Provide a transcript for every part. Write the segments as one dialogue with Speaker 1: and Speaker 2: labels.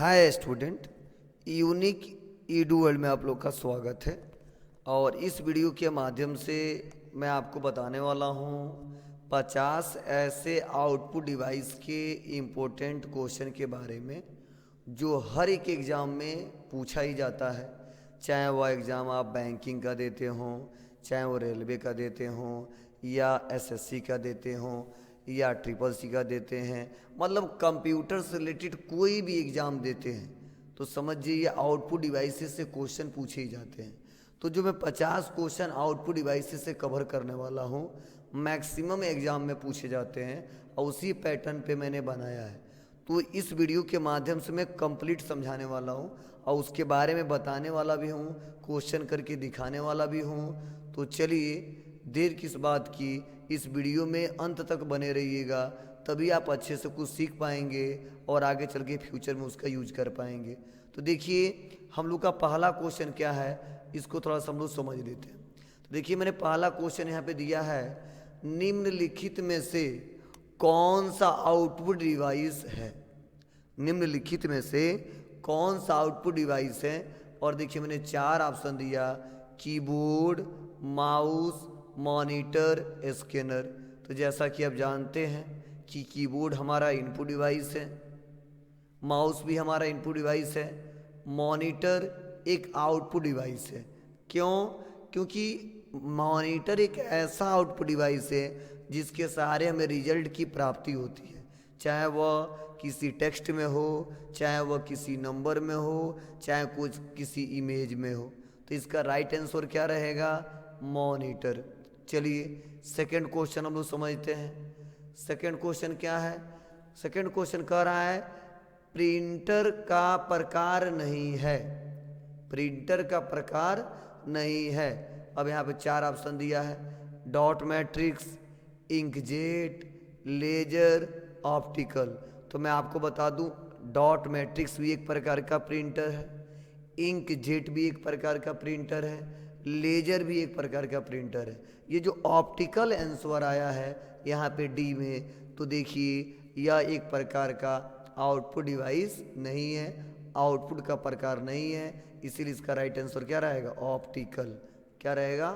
Speaker 1: Hi student, unique Edu world में आप लोग का स्वागत है। और इस वीडियो के माध्यम से मैं आपको बताने वाला हूँ 50 ऐसे आउटपुट डिवाइस के इम्पोर्टेंट क्वेश्चन के बारे में जो हर एक एग्ज़ाम में पूछा ही जाता है। चाहे वह एग्ज़ाम आप बैंकिंग का देते हों, चाहे वो रेलवे का देते हों, या एसएससी का देते हों, या ट्रिपल सी का देते हैं, मतलब कंप्यूटर से रिलेटेड कोई भी एग्ज़ाम देते हैं तो समझिए ये आउटपुट डिवाइसेस से क्वेश्चन पूछे ही जाते हैं। तो जो मैं 50 क्वेश्चन आउटपुट डिवाइसेस से कवर करने वाला हूँ, मैक्सिमम एग्ज़ाम में पूछे जाते हैं और उसी पैटर्न पे मैंने बनाया है। तो इस वीडियो के माध्यम से मैं कंप्लीट समझाने वाला हूँ और उसके बारे में बताने वाला भी हूँ, क्वेश्चन करके दिखाने वाला भी हूँ। तो चलिए देर किस बात की, इस वीडियो में अंत तक बने रहिएगा, तभी आप अच्छे से कुछ सीख पाएंगे और आगे चल के फ्यूचर में उसका यूज कर पाएंगे। तो देखिए हम लोग का पहला क्वेश्चन क्या है, इसको थोड़ा सा हम लोग समझ लेते हैं। तो देखिए मैंने पहला क्वेश्चन यहाँ पे दिया है, निम्नलिखित में से कौन सा आउटपुट डिवाइस है। निम्नलिखित में से कौन सा आउटपुट डिवाइस है। और देखिए मैंने 4 ऑप्शन दिया, कीबोर्ड, माउस, मॉनिटर, स्कैनर। तो जैसा कि आप जानते हैं कि कीबोर्ड हमारा इनपुट डिवाइस है, माउस भी हमारा इनपुट डिवाइस है, मॉनिटर एक आउटपुट डिवाइस है। क्यों? क्योंकि मॉनिटर एक ऐसा आउटपुट डिवाइस है जिसके सहारे हमें रिजल्ट की प्राप्ति होती है, चाहे वह किसी टेक्स्ट में हो, चाहे वह किसी नंबर में हो, चाहे कुछ किसी इमेज में हो। तो इसका राइट आंसर क्या रहेगा? मॉनिटर। चलिए सेकंड क्वेश्चन हम लोग समझते हैं। सेकंड क्वेश्चन क्या है? सेकंड क्वेश्चन कह रहा है प्रिंटर का प्रकार नहीं है। प्रिंटर का प्रकार नहीं है। अब यहाँ पे 4 ऑप्शन दिया है, dot matrix, inkjet, laser, optical. तो मैं आपको बता दूं डॉट मैट्रिक्स भी एक प्रकार का प्रिंटर है, इंकजेट भी एक प्रकार का प्रिंटर है, लेजर भी एक प्रकार का प्रिंटर है। ये जो ऑप्टिकल आंसर आया है यहाँ पे डी में, तो देखिए यह एक प्रकार का आउटपुट डिवाइस नहीं है, आउटपुट का प्रकार नहीं है, इसीलिए इसका राइट आंसर क्या रहेगा? ऑप्टिकल। क्या रहेगा?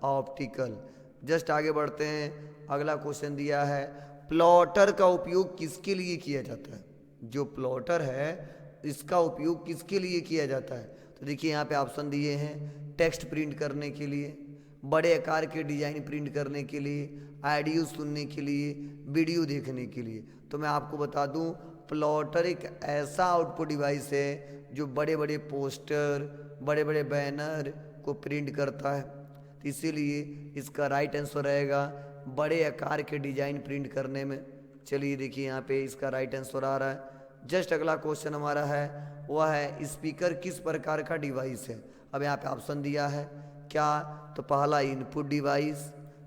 Speaker 1: ऑप्टिकल। जस्ट आगे बढ़ते हैं। अगला क्वेश्चन दिया है, प्लॉटर का उपयोग किसके लिए किया जाता है। जो प्लॉटर है इसका उपयोग किसके लिए किया जाता है। तो देखिए यहाँ पे ऑप्शन दिए हैं, टेक्स्ट प्रिंट करने के लिए, बड़े आकार के डिजाइन प्रिंट करने के लिए, ऑडियो सुनने के लिए, वीडियो देखने के लिए। तो मैं आपको बता दूं प्लॉटर एक ऐसा आउटपुट डिवाइस है जो बड़े बड़े पोस्टर, बड़े बड़े बैनर को प्रिंट करता है। तो इसीलिए इसका राइट आंसर रहेगा बड़े आकार के डिजाइन प्रिंट करने में। चलिए देखिए यहाँ पे इसका राइट आंसर आ रहा है। जस्ट अगला क्वेश्चन हमारा है, वह है स्पीकर किस प्रकार का डिवाइस है। अब यहाँ पे ऑप्शन दिया है क्या, तो पहला इनपुट डिवाइस,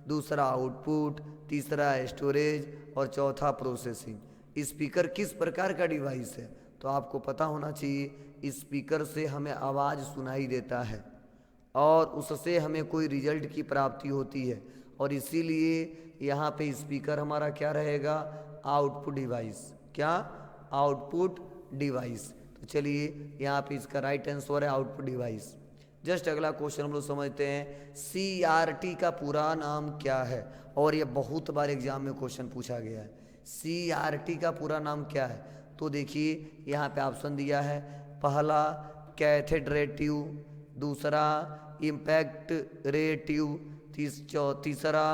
Speaker 1: दूसरा आउटपुट, तीसरा स्टोरेज और चौथा प्रोसेसिंग। स्पीकर किस प्रकार का डिवाइस है, तो आपको पता होना चाहिए स्पीकर से हमें आवाज़ सुनाई देता है और उससे हमें कोई रिजल्ट की प्राप्ति होती है, और इसीलिए यहाँ पे स्पीकर हमारा क्या रहेगा? Output device. क्या? Output device. तो चलिए यहाँ पे इसका राइट आंसर है आउटपुट डिवाइस। जस्ट अगला क्वेश्चन हम लोग समझते हैं, CRT का पूरा नाम क्या है। और ये बहुत बार एग्जाम में क्वेश्चन पूछा गया है, CRT का पूरा नाम क्या है। तो देखिए यहाँ पे ऑप्शन दिया है, पहला कैथेड रे ट्यूब, दूसरा इम्पैक्ट रे ट्यूब, तीसरा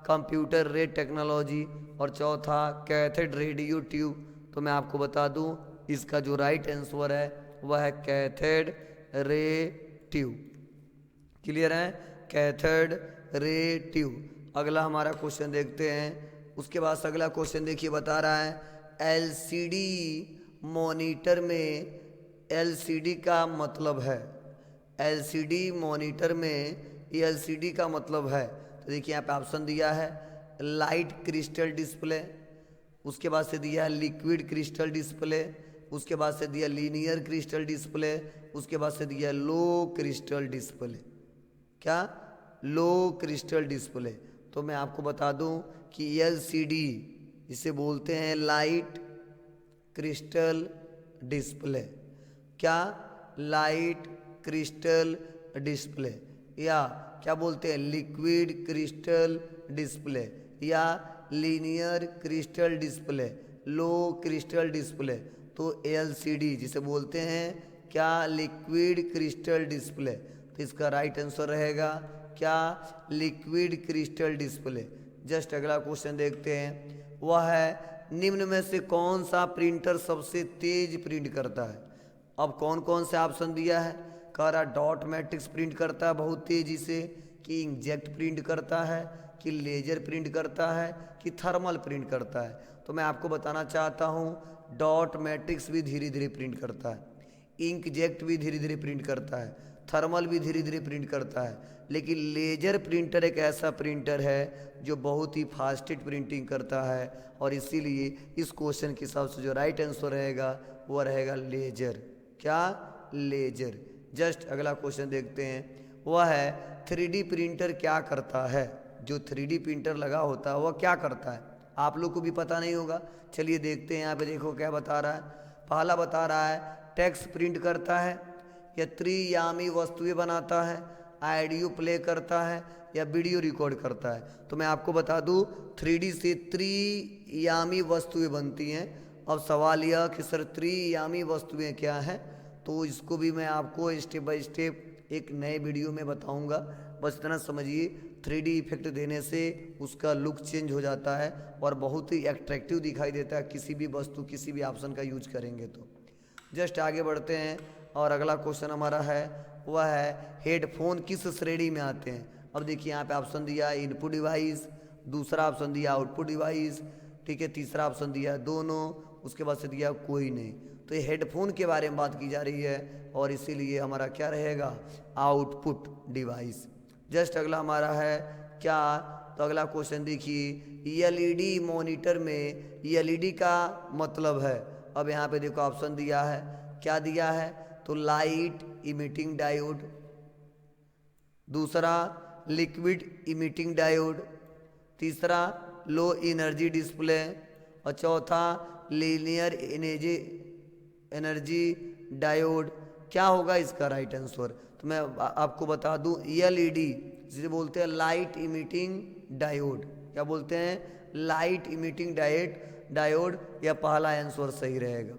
Speaker 1: कंप्यूटर रे टेक्नोलॉजी और चौथा कैथेड रेडियो ट्यूब। तो मैं आपको बता दूं इसका जो राइट आंसर है वह है कैथेड रे ट्यूब। क्लियर है? कैथेड रे ट्यूब। अगला हमारा क्वेश्चन देखते हैं। उसके बाद अगला क्वेश्चन देखिए बता रहा है LCD मॉनिटर में, LCD का मतलब है, LCD मॉनिटर में LCD का मतलब है। तो देखिए यहाँ पे ऑप्शन दिया है, लाइट क्रिस्टल डिस्प्ले, उसके बाद से दिया है लिक्विड क्रिस्टल डिस्प्ले, उसके बाद से दिया लीनियर क्रिस्टल डिस्प्ले, उसके बाद से दिया लो क्रिस्टल डिस्प्ले। क्या? लो क्रिस्टल डिस्प्ले। तो मैं आपको बता दूं कि LCD इसे बोलते हैं लाइट क्रिस्टल डिस्प्ले। क्या लाइट क्रिस्टल डिस्प्ले, या क्या बोलते हैं लिक्विड क्रिस्टल डिस्प्ले, या लीनियर क्रिस्टल डिस्प्ले, लो क्रिस्टल डिस्प्ले। तो LCD जिसे बोलते हैं क्या लिक्विड क्रिस्टल डिस्प्ले। तो इसका राइट आंसर रहेगा क्या लिक्विड क्रिस्टल डिस्प्ले। जस्ट अगला क्वेश्चन देखते हैं, वह है निम्न में से कौन सा प्रिंटर सबसे तेज प्रिंट करता है। अब कौन कौन से ऑप्शन दिया है, कह रहा डॉट मैट्रिक्स प्रिंट करता है बहुत तेजी से, कि इंकजेट प्रिंट करता है, कि लेजर प्रिंट करता है, कि थर्मल प्रिंट करता है। तो मैं आपको बताना चाहता हूँ डॉट मैट्रिक्स भी धीरे धीरे प्रिंट करता है, इंकजेट भी धीरे धीरे प्रिंट करता है, थर्मल भी धीरे धीरे प्रिंट करता है, लेकिन लेजर प्रिंटर एक ऐसा प्रिंटर है जो बहुत ही फास्टेस्ट प्रिंटिंग करता है। और इसीलिए इस क्वेश्चन के हिसाब से जो राइट आंसर रहेगा वो रहेगा लेजर। क्या लेजर। जस्ट अगला क्वेश्चन देखते हैं, वह है 3D प्रिंटर क्या करता है। जो 3D प्रिंटर लगा होता है वह क्या करता है, आप लोग को भी पता नहीं होगा। चलिए देखते हैं, यहाँ पे देखो क्या बता रहा है। पहला बता रहा है टेक्स्ट प्रिंट करता है, या त्रियामी वस्तुएं बनाता है, ऑडियो प्ले करता है, या वीडियो रिकॉर्ड करता है। तो मैं आपको बता दूं 3D से त्रियामी वस्तुएं बनती हैं। अब सवाल यह कि सर त्रियामी वस्तुएं क्या हैं, तो इसको भी मैं आपको स्टेप बाय स्टेप एक नए वीडियो में बताऊंगा। बस इतना समझिए 3D इफेक्ट देने से उसका लुक चेंज हो जाता है और बहुत ही अट्रैक्टिव दिखाई देता है किसी भी वस्तु किसी भी ऑप्शन का यूज करेंगे तो। जस्ट आगे बढ़ते हैं और अगला क्वेश्चन हमारा है वह है हेडफोन किस श्रेणी में आते हैं। अब देखिए यहाँ पे ऑप्शन दिया है इनपुट डिवाइस, दूसरा ऑप्शन दिया आउटपुट डिवाइस, ठीक है, तीसरा ऑप्शन दिया दोनों, उसके बाद से दिया कोई नहीं। तो ये हेडफोन के बारे में बात की जा रही है और इसीलिए हमारा क्या रहेगा आउटपुट डिवाइस। जस्ट अगला हमारा है क्या, तो अगला क्वेश्चन देखिए LED मॉनिटर में LED का मतलब है। अब यहाँ पे देखो ऑप्शन दिया है, क्या दिया है, तो लाइट इमिटिंग डायोड, दूसरा लिक्विड इमिटिंग डायोड, तीसरा लो एनर्जी डिस्प्ले, और चौथा लीनियर एनर्जी डायोड। क्या होगा इसका राइट आंसर, तो मैं आपको बता दूं LED जिसे बोलते हैं लाइट इमिटिंग डायोड। क्या बोलते हैं लाइट इमिटिंग डायोड, या पहला आंसर सही रहेगा।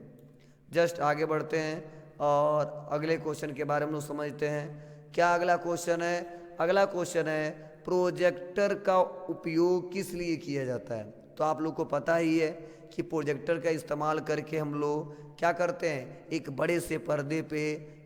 Speaker 1: जस्ट आगे बढ़ते हैं और अगले क्वेश्चन के बारे में लोग समझते हैं। क्या अगला क्वेश्चन है, अगला क्वेश्चन है प्रोजेक्टर का उपयोग किस लिए किया जाता है। तो आप लोग को पता ही है कि प्रोजेक्टर का इस्तेमाल करके हम लोग क्या करते हैं, एक बड़े से पर्दे पे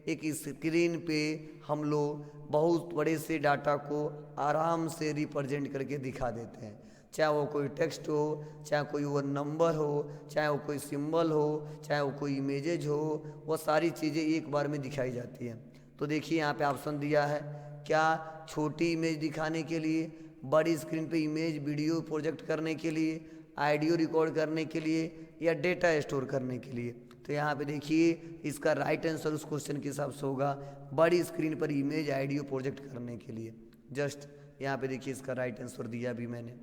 Speaker 1: एक स्क्रीन पे हम लोग बहुत बड़े से डाटा को आराम से रिप्रेजेंट करके दिखा देते हैं। चाहे वो कोई टेक्स्ट हो, चाहे कोई वो नंबर हो, चाहे वो कोई सिंबल हो, चाहे वो कोई इमेजेज हो, वो सारी चीज़ें एक बार में दिखाई जाती हैं। तो देखिए यहाँ पे ऑप्शन दिया है, क्या छोटी इमेज दिखाने के लिए, बड़ी स्क्रीन पे इमेज वीडियो प्रोजेक्ट करने के लिए, ऑडियो रिकॉर्ड करने के लिए, या डेटा स्टोर करने के लिए। तो यहाँ पे देखिए इसका राइट आंसर उस क्वेश्चन के हिसाब से होगा बड़ी स्क्रीन पर इमेज ऑडियो प्रोजेक्ट करने के लिए। जस्ट यहाँ पे देखिए इसका राइट आंसर दिया भी मैंने।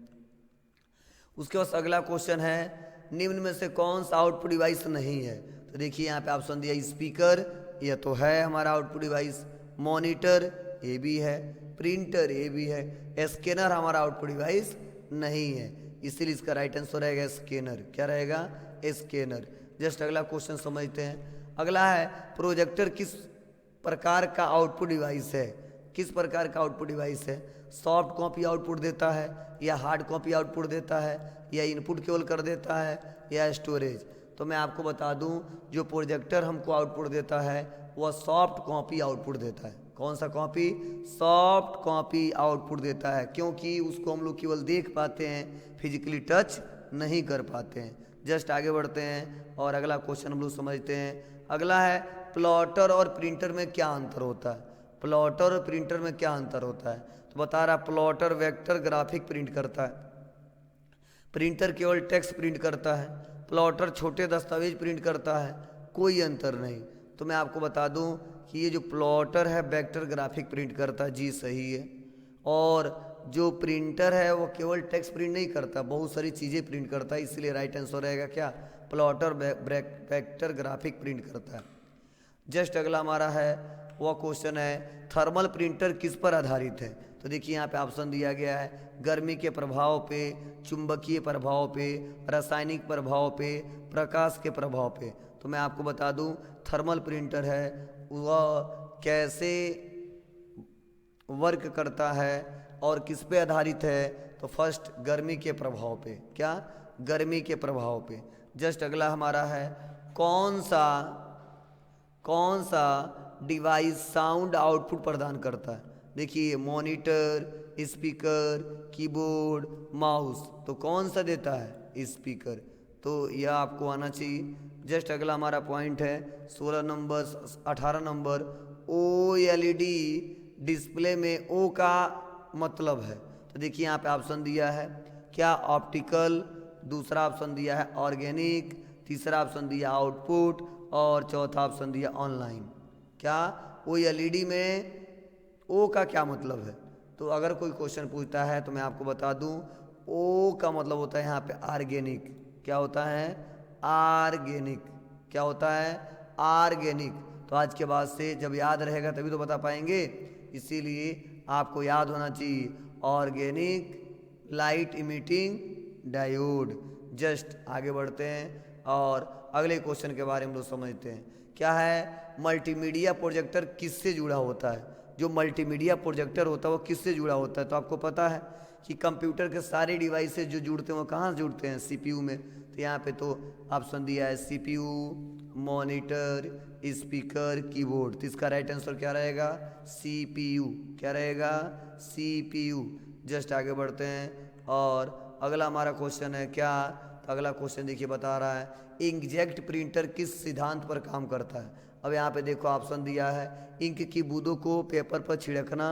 Speaker 1: उसके बाद अगला क्वेश्चन है निम्न में से कौन सा आउटपुट डिवाइस नहीं है। तो देखिए यहाँ पे ऑप्शन दिया स्पीकर, यह तो है हमारा आउटपुट डिवाइस, मॉनिटर ये भी है, प्रिंटर ये भी है, स्कैनर हमारा आउटपुट डिवाइस नहीं है, इसीलिए इसका राइट आंसर रहेगा स्कैनर। क्या रहेगा स्कैनर। जस्ट अगला क्वेश्चन समझते हैं। अगला है प्रोजेक्टर किस प्रकार का आउटपुट डिवाइस है, किस प्रकार का आउटपुट डिवाइस है, सॉफ्ट कॉपी आउटपुट देता है, या हार्ड कॉपी आउटपुट देता है, या इनपुट केवल कर देता है, या स्टोरेज। तो मैं आपको बता दूं जो प्रोजेक्टर हमको आउटपुट देता है वह सॉफ्ट कॉपी आउटपुट देता है। कौन सा कॉपी, सॉफ्ट कॉपी आउटपुट देता है, क्योंकि उसको हम लोग केवल देख पाते हैं, फिजिकली टच नहीं कर पाते हैं। जस्ट आगे बढ़ते हैं और अगला क्वेश्चन हम लोग समझते हैं। अगला है प्लॉटर और प्रिंटर में क्या अंतर होता है। प्लॉटर और प्रिंटर में क्या अंतर होता है, तो बता रहा प्लॉटर वेक्टर ग्राफिक प्रिंट करता है, प्रिंटर केवल टेक्स्ट प्रिंट करता है, प्लॉटर छोटे दस्तावेज प्रिंट करता है, कोई अंतर नहीं। तो मैं आपको बता दूं कि ये जो प्लॉटर है वेक्टर ग्राफिक प्रिंट करता है, जी सही है। और जो प्रिंटर है वो केवल टेक्स्ट प्रिंट नहीं करता, बहुत सारी चीज़ें प्रिंट करता है, इसलिए राइट आंसर रहेगा क्या, प्लॉटर वेक्टर ग्राफिक प्रिंट करता है। जस्ट अगला हमारा है वह क्वेश्चन है थर्मल प्रिंटर किस पर आधारित है। तो देखिए यहाँ पे ऑप्शन दिया गया है गर्मी के प्रभाव पे, चुंबकीय प्रभाव पे, रासायनिक प्रभाव पे, प्रकाश के प्रभाव पे। तो मैं आपको बता दूं थर्मल प्रिंटर है वह कैसे वर्क करता है और किस पे आधारित है। तो फर्स्ट गर्मी के प्रभाव पे, क्या गर्मी के प्रभाव पे। जस्ट अगला हमारा है कौन सा डिवाइस साउंड आउटपुट प्रदान करता है। देखिए मॉनिटर, स्पीकर, कीबोर्ड, माउस। तो कौन सा देता है स्पीकर, तो यह आपको आना चाहिए। जस्ट अगला हमारा पॉइंट है 16 नंबर 18 नंबर OLED डिस्प्ले में ओ का मतलब है। तो देखिए यहाँ पे ऑप्शन दिया है क्या ऑप्टिकल, दूसरा ऑप्शन दिया है ऑर्गेनिक, तीसरा ऑप्शन दिया आउटपुट और चौथा ऑप्शन दिया ऑनलाइन। क्या OLED में ओ का क्या मतलब है। तो अगर कोई क्वेश्चन पूछता है तो मैं आपको बता दूं ओ का मतलब होता है यहाँ पे ऑर्गेनिक। क्या होता है ऑर्गेनिक, क्या होता है ऑर्गेनिक। तो आज के बाद से जब याद रहेगा तभी तो बता पाएंगे, इसीलिए आपको याद होना चाहिए organic light emitting diode. Just आगे बढ़ते हैं और अगले क्वेश्चन के बारे में लोग समझते हैं। क्या है मल्टीमीडिया प्रोजेक्टर किससे जुड़ा होता है। जो मल्टीमीडिया प्रोजेक्टर होता है वो किससे जुड़ा होता है। तो आपको पता है कि कंप्यूटर के सारे डिवाइसेस जो जुड़ते हैं वो कहाँ से जुड़ते हैं, CPU में। तो यहाँ पे तो ऑप्शन दिया है CPU, मॉनिटर, स्पीकर, कीबोर्ड। तो इसका राइट आंसर क्या रहेगा CPU। क्या रहेगा CPU। जस्ट आगे बढ़ते हैं और अगला हमारा क्वेश्चन है क्या। तो अगला क्वेश्चन देखिए बता रहा है इंकजेट प्रिंटर किस सिद्धांत पर काम करता है। अब यहाँ पे देखो ऑप्शन दिया है इंक की बूंदों को पेपर पर छिड़कना,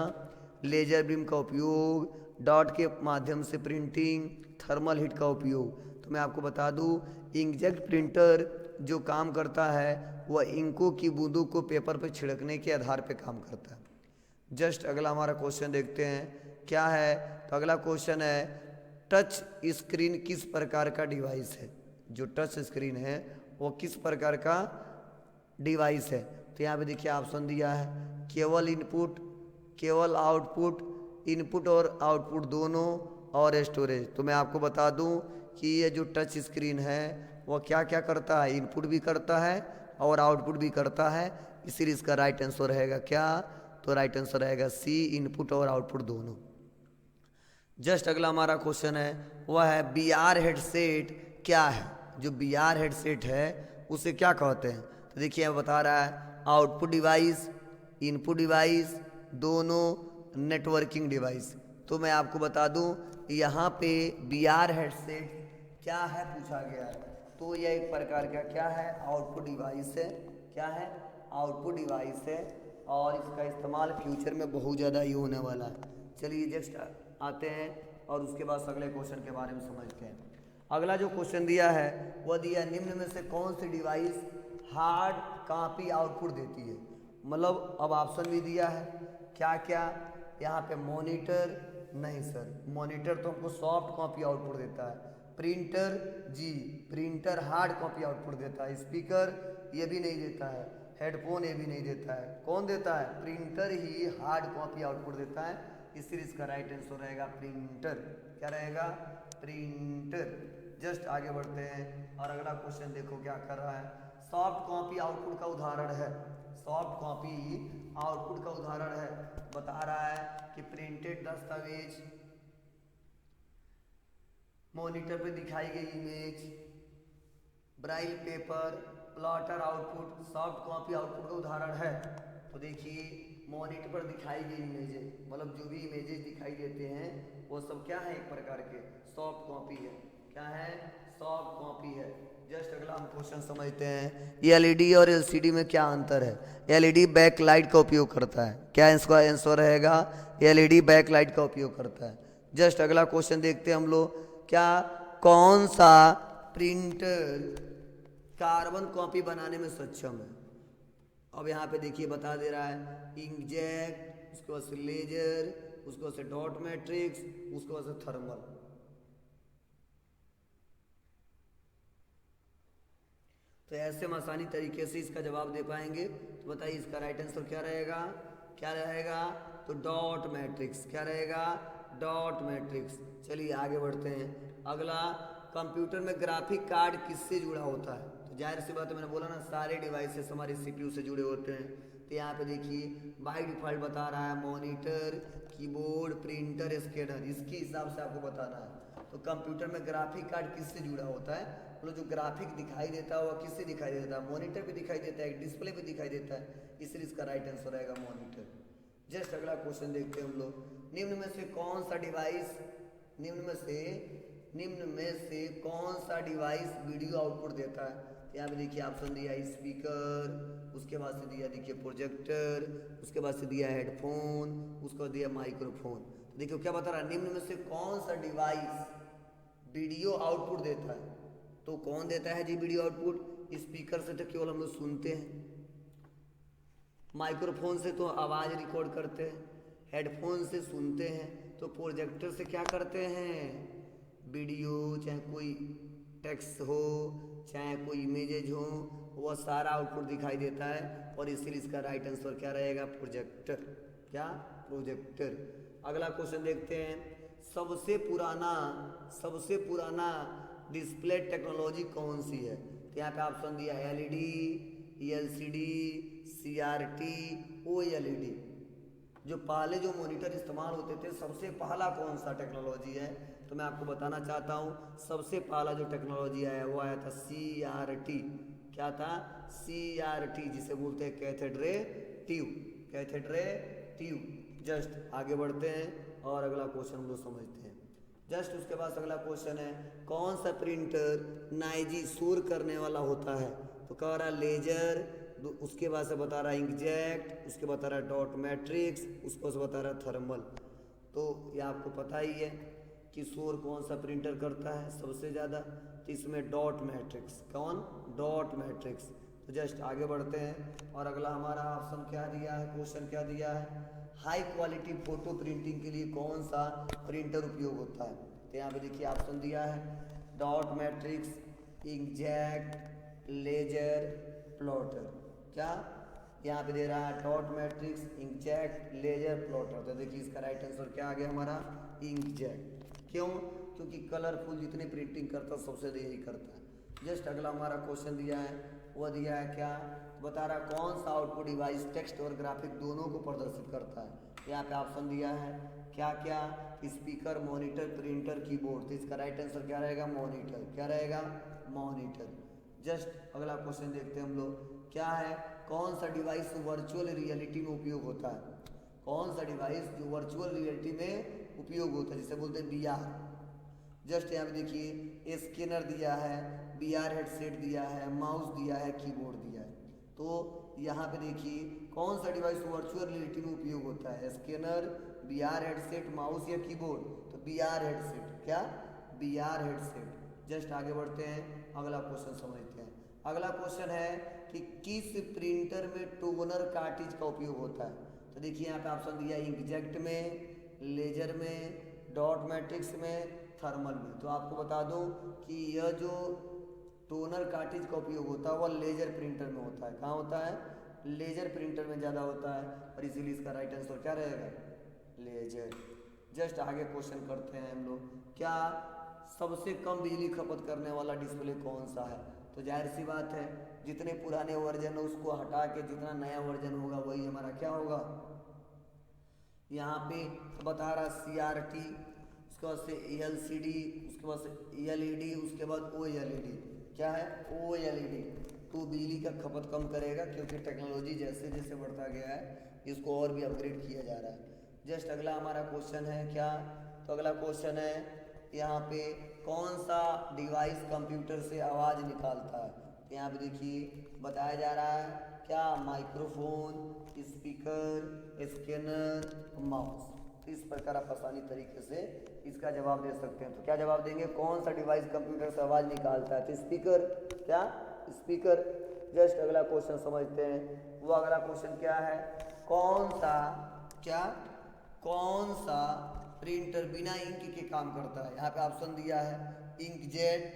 Speaker 1: लेजर बीम का उपयोग, डॉट के माध्यम से प्रिंटिंग, थर्मल हीट का उपयोग। तो मैं आपको बता दूं इंकजेट प्रिंटर जो काम करता है वह इंकों की बूंदों को पेपर पर छिड़कने के आधार पर काम करता है। जस्ट अगला हमारा क्वेश्चन देखते हैं क्या है। तो अगला क्वेश्चन है टच स्क्रीन किस प्रकार का डिवाइस है। जो टच स्क्रीन है वो किस प्रकार का डिवाइस है। तो यहाँ पे देखिए ऑप्शन दिया है केवल इनपुट, केवल आउटपुट, इनपुट और आउटपुट दोनों और स्टोरेज। तो मैं आपको बता दूं कि ये जो टच स्क्रीन है वो क्या क्या करता है, इनपुट भी करता है और आउटपुट भी करता है। इसीलिए इसका राइट आंसर रहेगा क्या। तो राइट आंसर रहेगा C, इनपुट और आउटपुट दोनों। जस्ट अगला हमारा क्वेश्चन है वह है VR हेडसेट क्या है। जो VR हेडसेट है उसे क्या कहते हैं। तो देखिए यहाँ बता रहा है आउटपुट डिवाइस, इनपुट डिवाइस, दोनों, नेटवर्किंग डिवाइस। तो मैं आपको बता दूं यहाँ पे VR हेडसेट क्या है पूछा गया है। तो यह एक प्रकार का क्या है आउटपुट डिवाइस है। क्या है आउटपुट डिवाइस है और इसका इस्तेमाल फ्यूचर में बहुत ज़्यादा ही होने वाला है। चलिए जस्ट आते हैं और उसके बाद अगले क्वेश्चन के बारे में समझते हैं। अगला जो क्वेश्चन दिया है वह दिया निम्न में से कौन सी डिवाइस हार्ड कॉपी आउटपुट देती है। मतलब अब ऑप्शन भी दिया है क्या क्या। यहाँ पे मॉनिटर नहीं सर, मॉनिटर तो हमको सॉफ्ट कॉपी आउटपुट देता है। प्रिंटर जी, प्रिंटर हार्ड कॉपी आउटपुट देता है। स्पीकर ये भी नहीं देता है, हेडफोन ये भी नहीं देता है। कौन देता है, प्रिंटर ही हार्ड कॉपी आउटपुट देता है। इसलिए इसका राइट आंसर रहेगा प्रिंटर। क्या रहेगा प्रिंटर। जस्ट आगे बढ़ते हैं और अगला क्वेश्चन देखो क्या कर रहा है। सॉफ्ट कॉपी आउटपुट का उदाहरण है, सॉफ्ट कॉपी आउटपुट का उदाहरण है। बता रहा है कि प्रिंटेड दस्तावेज, मॉनिटर पे दिखाई गई image, Braille paper, plotter output soft copy output का उदाहरण है। तो देखिए मॉनिटर पर दिखाई गई इमेजेस, मतलब जो भी इमेजेस दिखाई देते हैं वो सब क्या है एक प्रकार के सॉफ्ट कॉपी है। क्या है सॉफ्ट कॉपी है। जस्ट अगला हम क्वेश्चन समझते हैं एलईडी और एलसीडी में क्या अंतर है। एलईडी बैक लाइट का उपयोग करता है। क्या इसका आंसर रहेगा एलईडी बैक लाइट का उपयोग करता है। जस्ट अगला क्वेश्चन देखते हैं हम लोग क्या कौन सा प्रिंटर कार्बन कॉपी बनाने में सक्षम है। अब यहाँ पे देखिए बता दे रहा है इंकजेट, उसके बाद से लेजर, उसके बाद से डॉट मैट्रिक्स, उसके बाद से थर्मल। तो ऐसे हम आसानी तरीके से इसका जवाब दे पाएंगे। तो बताइए इसका राइट आंसर क्या रहेगा, क्या रहेगा? तो डॉट मैट्रिक्स। क्या रहेगा? Dot matrix. चलिए आगे बढ़ते हैं। अगला, कंप्यूटर में ग्राफिक कार्ड किससे जुड़ा होता है? तो जाहिर सी बात है, मैंने बोला ना सारे डिवाइसेस हमारे सीपीयू से जुड़े होते हैं। तो यहाँ पे देखिए बाय डिफॉल्ट बता रहा है मॉनिटर, कीबोर्ड, प्रिंटर, स्कैनर, इसके हिसाब से आपको बताना है। तो कंप्यूटर में ग्राफिक कार्ड किससे जुड़ा होता है? मतलब जो ग्राफिक दिखाई देता है वह किससे दिखाई देता है? मॉनिटर पे दिखाई देता है, डिस्प्ले पे दिखाई देता है, इसलिए इसका राइट आंसर रहेगा मॉनिटर। जस्ट अगला क्वेश्चन देखते हैं हम लोग। निम्न में से कौन सा डिवाइस कौन सा डिवाइस वीडियो आउटपुट देता है? यहाँ पे देखिए ऑप्शन दिया है स्पीकर, उसके बाद से दिया देखिए प्रोजेक्टर, उसके बाद से दिया हेडफोन, उसके बाद दिया माइक्रोफोन। तो देखिए क्या बता रहा है, निम्न में से कौन सा डिवाइस वीडियो आउटपुट देता है? तो कौन देता है जी वीडियो आउटपुट? स्पीकर से तो केवल हम लोग सुनते हैं, माइक्रोफोन से तो आवाज़ रिकॉर्ड करते हैं, हेडफोन से सुनते हैं, तो प्रोजेक्टर से क्या करते हैं? वीडियो, चाहे कोई टेक्स्ट हो, चाहे कोई इमेजेज हो, वह सारा आउटपुट दिखाई देता है, और इसीलिए इसका राइट आंसर क्या रहेगा? प्रोजेक्टर। क्या? प्रोजेक्टर। अगला क्वेश्चन देखते हैं। सबसे पुराना डिस्प्ले टेक्नोलॉजी कौन सी है? तो यहाँ पे ऑप्शन दिया है एलईडी, एलसीडी, सीआरटी, ओएलईडी। जो पहले जो मॉनिटर इस्तेमाल होते थे, सबसे पहला कौन सा टेक्नोलॉजी है? तो मैं आपको बताना चाहता हूँ, सबसे पहला जो टेक्नोलॉजी आया वो आया था सीआरटी। क्या था? सीआरटी, जिसे बोलते हैं कैथेड्रेटिव। जस्ट आगे बढ़ते हैं और अगला क्वेश्चन हम लोग समझते हैं। जस्ट उसके बाद अगला क्वेश्चन है, कौन सा प्रिंटर नाइजी शोर करने वाला होता है? तो कह रहा लेजर, उसके बाद से बता रहा है इंकजेट, उसके बता रहा है डॉट मैट्रिक्स, उसको से बता रहा है थर्मल। तो ये आपको पता ही है कि शोर कौन सा प्रिंटर करता है सबसे ज़्यादा? तो इसमें डॉट मैट्रिक्स। कौन? Dot matrix. तो जस्ट आगे बढ़ते हैं और अगला हमारा ऑप्शन क्या दिया है, क्वेश्चन क्या दिया है, हाई क्वालिटी फोटो प्रिंटिंग के लिए कौन सा प्रिंटर उपयोग होता है? तो यहाँ पे देखिए ऑप्शन दिया है dot matrix, inkjet, laser, plotter. क्या यहाँ पे दे रहा है? Dot matrix, inkjet, laser, plotter. तो देखिए इसका राइट आंसर क्या आ गया हमारा? इंकजेट। क्यों? क्योंकि कलरफुल जितने प्रिंटिंग करता है सबसे यही करता है। जस्ट अगला हमारा क्वेश्चन दिया है, वह दिया है क्या, बता रहा कौन सा आउटपुट डिवाइस टेक्स्ट और ग्राफिक दोनों को प्रदर्शित करता है। यहाँ पे ऑप्शन दिया है क्या क्या, स्पीकर, मॉनिटर, प्रिंटर, कीबोर्ड। तो इसका राइट आंसर क्या रहेगा? मॉनिटर। क्या रहेगा? मॉनिटर। जस्ट अगला क्वेश्चन देखते हैं हम लोग, क्या है, कौन सा डिवाइस वर्चुअल रियलिटी में उपयोग होता है? कौन सा डिवाइस जो वर्चुअल रियलिटी में उपयोग होता है, जिसे बोलते हैं VR। जस्ट यहाँ पे देखिए स्कैनर दिया है, VR हेडसेट दिया है, माउस दिया है, कीबोर्ड दिया है। तो यहाँ पे देखिए कौन सा डिवाइस वर्चुअल रियलिटी में उपयोग होता है? स्कैनर, VR हेडसेट, माउस या कीबोर्ड? तो VR हेडसेट। क्या? VR headset. जस्ट आगे बढ़ते हैं, अगला क्वेश्चन समझते हैं। अगला क्वेश्चन है कि किस प्रिंटर में टोनर कार्ट्रिज का उपयोग होता है? तो देखिए यहाँ पे ऑप्शन दिया है इंकजेट में, लेजर में, डॉट मैट्रिक्स में, थर्मल में। तो आपको बता दूं कि यह जो टोनर कार्ट्रिज का उपयोग होता है वह लेजर प्रिंटर में होता है। कहाँ होता है? लेजर प्रिंटर में ज़्यादा होता है, और इसीलिए इसका राइट आंसर क्या रहेगा? लेजर। जस्ट आगे क्वेश्चन करते हैं हम लोग, क्या सबसे कम बिजली खपत करने वाला डिस्प्ले कौन सा है? तो जाहिर सी बात है, जितने पुराने वर्जन है उसको हटा के जितना नया वर्जन होगा वही हमारा क्या होगा? यहाँ पे बता रहा CRT, उसके बाद से LCD, उसके बाद से LED, उसके बाद OLED। क्या है? OLED। तो बिजली का खपत कम करेगा, क्योंकि टेक्नोलॉजी जैसे जैसे बढ़ता गया है इसको और भी अपग्रेड किया जा रहा है। जस्ट अगला हमारा क्वेश्चन है क्या, तो अगला क्वेश्चन है यहाँ पे कौन सा डिवाइस कंप्यूटर से आवाज़ निकालता है? तो यहाँ पे देखिए बताया जा रहा है क्या, माइक्रोफोन, स्पीकर, स्कैनर, माउस। तो इस प्रकार आप आसानी तरीके से इसका जवाब दे सकते हैं। तो क्या जवाब देंगे, कौन सा डिवाइस कंप्यूटर से आवाज़ निकालता है? तो स्पीकर। क्या? स्पीकर। जस्ट अगला क्वेश्चन समझते हैं, वो अगला क्वेश्चन क्या है, कौन सा प्रिंटर बिना इंक के काम करता है? यहाँ पे ऑप्शन दिया है इंकजेट,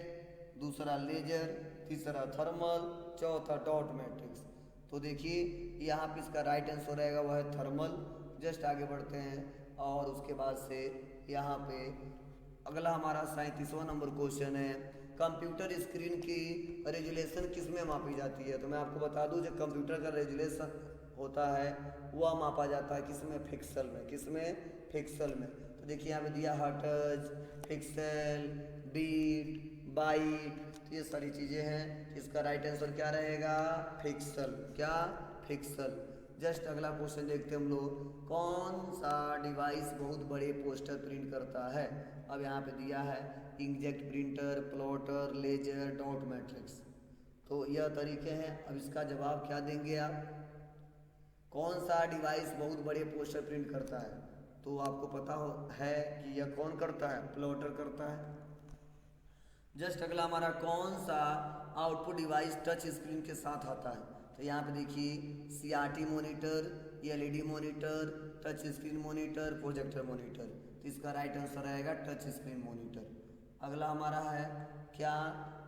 Speaker 1: दूसरा लेजर, तीसरा थर्मल, चौथा डॉट मैट्रिक्स। तो देखिए यहाँ पे इसका राइट आंसर रहेगा वह है थर्मल। जस्ट आगे बढ़ते हैं और उसके बाद से यहाँ पे अगला हमारा 37वां नंबर क्वेश्चन है, कंप्यूटर स्क्रीन की रेजुलेशन किस में मापी जाती है। तो मैं आपको बता दूं, जब कंप्यूटर का रेजुलेशन होता है वह मापा जाता है किसमें, पिक्सल में। किसमें, पिक्सल में। तो देखिए यहाँ पे दिया हर्ट्ज, पिक्सल, बीट, बाइट, तो ये सारी चीज़ें हैं। इसका राइट आंसर क्या रहेगा, पिक्सल। क्या, पिक्सल। जस्ट अगला क्वेश्चन देखते हैं हम लोग, कौन सा डिवाइस बहुत बड़े पोस्टर प्रिंट करता है। अब यहाँ पे दिया है inkjet printer, plotter, laser, dot matrix. तो यह तरीके हैं। अब इसका जवाब क्या देंगे आप, कौन सा डिवाइस बहुत बड़े पोस्टर प्रिंट करता है। तो आपको पता है कि यह कौन करता है, प्लॉटर करता है। जस्ट अगला हमारा, कौन सा आउटपुट डिवाइस टच स्क्रीन के साथ आता है। तो यहाँ पे देखिए CRT monitor, LED monitor, touch screen monitor, projector monitor. तो इसका राइट आंसर रहेगा टच स्क्रीन मॉनिटर। अगला हमारा है क्या,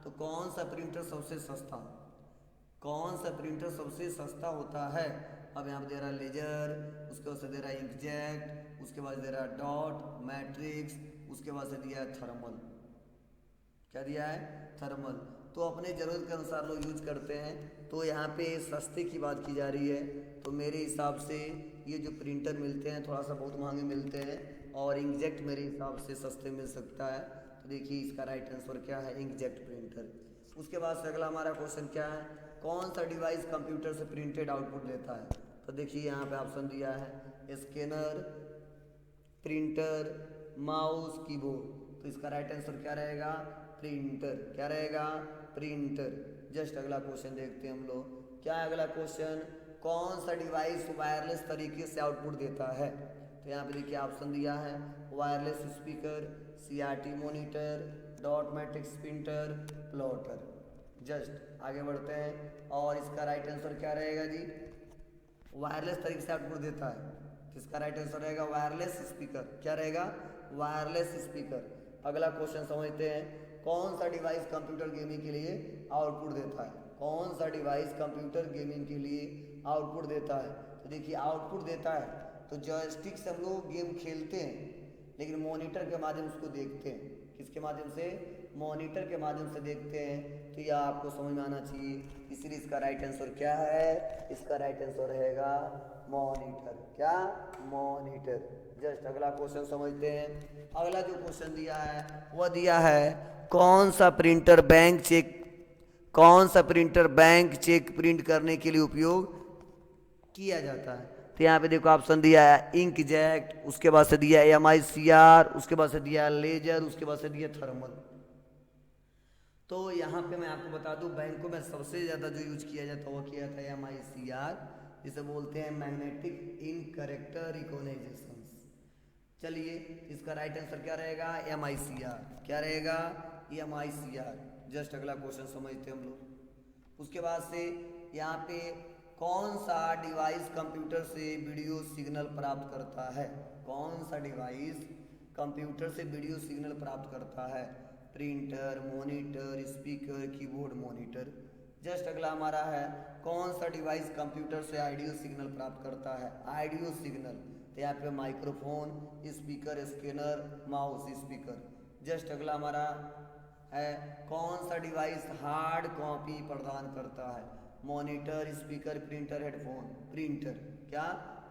Speaker 1: तो कौन सा प्रिंटर सबसे सस्ता, कौन सा प्रिंटर सबसे सस्ता होता है। अब यहाँ पे दे रहा है लेजर, उसके बाद से दे रहा है इंकजेट, उसके बाद दे रहा है डॉट मैट्रिक्स, उसके बाद से दिया है थर्मल। क्या दिया है, थर्मल। तो अपने ज़रूरत के अनुसार लोग यूज करते हैं। तो यहाँ पे सस्ते की बात की जा रही है, तो मेरे हिसाब से ये जो प्रिंटर मिलते हैं थोड़ा सा बहुत महंगे मिलते हैं, और इंकजेट मेरे हिसाब से सस्ते मिल सकता है। तो देखिए इसका राइट आंसर क्या है, इंकजेट प्रिंटर। उसके बाद से अगला हमारा क्वेश्चन क्या है, कौन सा डिवाइस कंप्यूटर से प्रिंटेड आउटपुट देता है। तो देखिए यहाँ पे ऑप्शन दिया है स्कैनर, प्रिंटर, माउस, कीबोर्ड। तो इसका राइट आंसर क्या रहेगा, प्रिंटर। क्या रहेगा, प्रिंटर। जस्ट अगला क्वेश्चन देखते हैं हम लोग, क्या है अगला क्वेश्चन, कौन सा डिवाइस वायरलेस तरीके से आउटपुट देता है। तो यहाँ पे देखिए ऑप्शन दिया है wireless speaker, CRT monitor, dot matrix printer, plotter. Just आगे बढ़ते हैं और इसका राइट आंसर क्या रहेगा जी, वायरलेस तरीके से आउटपुट देता है। तो इसका राइट आंसर रहेगा वायरलेस स्पीकर। क्या रहेगा, वायरलेस स्पीकर। अगला क्वेश्चन समझते हैं, कौन सा डिवाइस कंप्यूटर गेमिंग के लिए आउटपुट देता है। कौन सा डिवाइस कंप्यूटर गेमिंग के लिए आउटपुट देता है। तो देखिए आउटपुट देता है, तो जॉयस्टिक से हम लोग गेम खेलते हैं, लेकिन मॉनिटर के माध्यम से उसको देखते हैं। किसके माध्यम से, मॉनिटर के माध्यम से देखते हैं। तो यह आपको समझ में आना चाहिए, इसलिए इसका राइट आंसर क्या है, इसका राइट आंसर रहेगा मॉनिटर। क्या, मॉनिटर। जस्ट अगला क्वेश्चन समझते हैं। अगला जो क्वेश्चन दिया है वह दिया है, कौन सा प्रिंटर बैंक चेक, कौन सा प्रिंटर बैंक चेक प्रिंट करने के लिए उपयोग किया जाता है। तो यहाँ पे देखो ऑप्शन दिया है इंकजेट, उसके बाद से दिया है MICR, उसके बाद से दिया है लेजर, उसके बाद से दिया थर्मल। तो यहाँ पे मैं आपको बता दूं, बैंकों में सबसे ज़्यादा जो यूज किया जाता है वो किया जाता है MICR, जिसे बोलते हैं मैग्नेटिक इन कैरेक्टर रिकॉग्नाइजेशन। चलिए इसका राइट आंसर क्या रहेगा, MICR। क्या रहेगा, MICR। जस्ट अगला क्वेश्चन समझते हैं हम लोग। उसके बाद से यहाँ पे कौन सा डिवाइस कंप्यूटर से वीडियो सिग्नल प्राप्त करता है। कौन सा डिवाइस कंप्यूटर से वीडियो सिग्नल प्राप्त करता है, printer, monitor, speaker, keyboard, monitor. Just अगला हमारा है, कौन सा डिवाइस कंप्यूटर से ऑडियो सिग्नल प्राप्त करता है, ऑडियो सिग्नल। तो यहाँ पे microphone, speaker, scanner, mouse, speaker. Just अगला हमारा है, कौन सा डिवाइस हार्ड कॉपी प्रदान करता है, monitor, speaker, printer, headphone. Printer. क्या,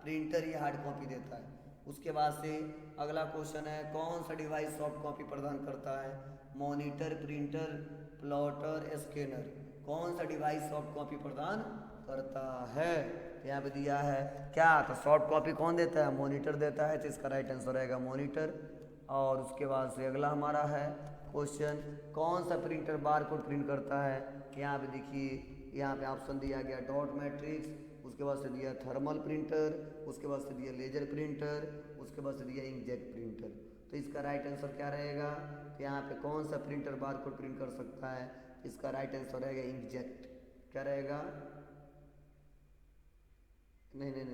Speaker 1: प्रिंटर ही हार्ड कॉपी देता है। उसके बाद से अगला क्वेश्चन है, कौन सा डिवाइस सॉफ्ट कॉपी प्रदान करता है, मॉनिटर, प्रिंटर, प्लॉटर, स्कैनर। कौन सा डिवाइस सॉफ्ट कॉपी प्रदान करता है। तो यहाँ पे दिया है क्या, तो सॉफ्ट कॉपी कौन देता है, मॉनिटर देता है। तो इसका राइट आंसर रहेगा मॉनिटर। और उसके बाद से अगला हमारा है क्वेश्चन, कौन सा प्रिंटर बार कोड प्रिंट करता है। यहाँ पे देखिए यहाँ पे ऑप्शन दिया गया डॉट मैट्रिक्स, उसके बाद से दिया थर्मल प्रिंटर, उसके बाद से दिया लेजर प्रिंटर, उसके बाद से दिया इंकजेट प्रिंटर। तो इसका राइट आंसर क्या रहेगा, तो यहाँ पे कौन सा प्रिंटर बार कोड प्रिंट कर सकता है। इसका राइट आंसर रहेगा इंकजेट। क्या रहेगा, नहीं,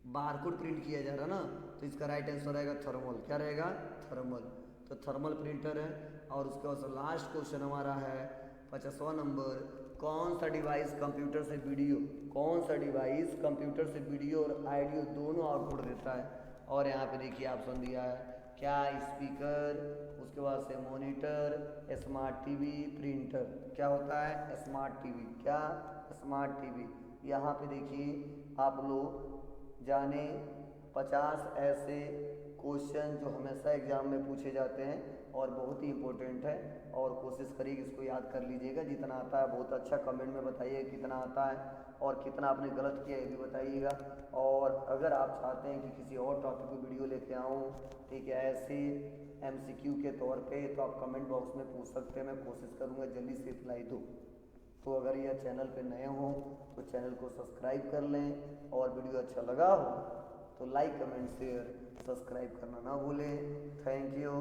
Speaker 1: बारकोड प्रिंट किया जा रहा ना, तो इसका राइट आंसर रहेगा थर्मल। क्या रहेगा, थर्मल। तो थर्मल प्रिंटर है। और उसके बाद लास्ट क्वेश्चन हमारा है 50वां नंबर, कौन सा डिवाइस कंप्यूटर से वीडियो, कौन सा डिवाइस कंप्यूटर से वीडियो और ऑडियो दोनों आउटपुट देता है। और यहाँ पे देखिए ऑप्शन दिया है क्या, स्पीकर, उसके बाद से मॉनिटर, स्मार्ट टीवी, प्रिंटर। क्या होता है? Smart TV. क्या? Smart TV. यहाँ पे देखिए आप लोग जाने 50 ऐसे क्वेश्चन जो हमेशा एग्जाम में पूछे जाते हैं और बहुत ही इम्पोर्टेंट है, और कोशिश करिए कि इसको याद कर लीजिएगा। जितना आता है बहुत अच्छा, कमेंट में बताइए कितना आता है और कितना आपने गलत किया ये भी बताइएगा। और अगर आप चाहते हैं कि किसी और टॉपिक पर वीडियो लेके आऊँ, ठीक है, ऐसे MCQ के तौर पे, तो आप कमेंट बॉक्स में पूछ सकते हैं, मैं कोशिश करूँगा जल्दी से रिप्लाई दूँ। तो अगर यह चैनल पे नए हों तो चैनल को सब्सक्राइब कर लें, और वीडियो अच्छा लगा हो तो लाइक, कमेंट, शेयर, सब्सक्राइब करना ना भूलें। Thank you.